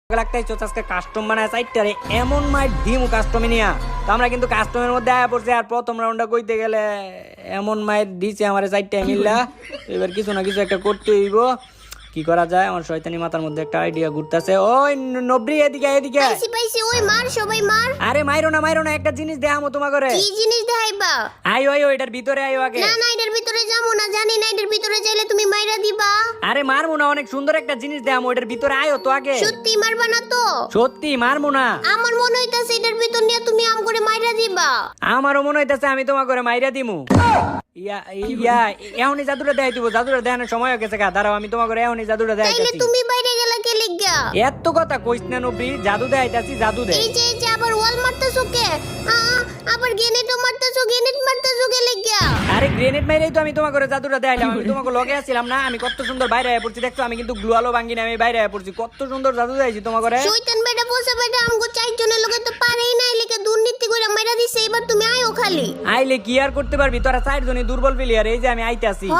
লাগতেইছো আজকে কাস্টম বানায় সাইটটারে এমন মাইট দিমু কাস্টমে নিয়া তো আমরা কিন্তু কাস্টমের মধ্যে আয়া পড়ছে আর প্রথম রাউন্ডটা কইতে গেলে এমন মাইট দিছে আমারে সাইটটায় মিললা এবার কিছু না কিছু একটা করতে হইব কি করা যায় আমার শয়তানি মাথার মধ্যে একটা আইডিয়া ঘুরতাছে ওই নবরি এদিকে পাইছি ওই মার সবাই মার আরে মাইরো না একটা জিনিস দেখামো তোমা করে কি জিনিস দেখাইবা আইও এটার ভিতরে আইও আগে না এটার ভিতরে যাবো না জানি না এটার ভিতরে যাইলে তুমি মাইরা দিবা আরে মারমু না অনেক সুন্দর একটা জিনিস দেখামো এটার ভিতরে আইও তো আগে সত্যি মারবা না তো সত্যি মারমু না আমার মনে হইতাছে এটার ভিতর নিয়ে তুমি আম করে মাইরা দিবা আমারও মনে হইতাছে আমি তোমা করে মাইরা দিমু এখনই জাদুটা দেখাই দিব জাদুটা দেখানোর সময় হয়ে গেছে গা দাঁড়াও আমি তোমা করে এখনই জাদুটা তাইলে দেখাইতাছি তুমি বাইরে গেলা কে লিগা এত কথা কইস না নবরি জাদু দেখাইতাছি জাদু দে এই যে আবার ওয়াল মারতেছো কে আবার গ্রেনেডও মারতেছো গ্রেনেড মারতেছো কে লিগা আরে গ্রেনেড মাইরাই তো আমি তোমা করে জাদুটা দেখাইলাম আমি তোমাকে লগে আছিলাম না আমি কত সুন্দর বাইরে আয়া পড়ছি দেখছো আমি কিন্তু গ্লুয়ালো ভাঙ্গি না আমি বাইরে আয়া পড়ছি কত সুন্দর জাদু দেখাইছি তোমা করে শয়তান বেটা বসে বেটা আমগো চারজনের লগে তো পারেই না লিখে দুর্নীতি করে মাইরা দিছে এবার তুমি আইও খালি আইলে কি আর করতে পারবি তোরা চারজনই দুর্বল প্লেয়ার এই যে আমি আইতাছি হ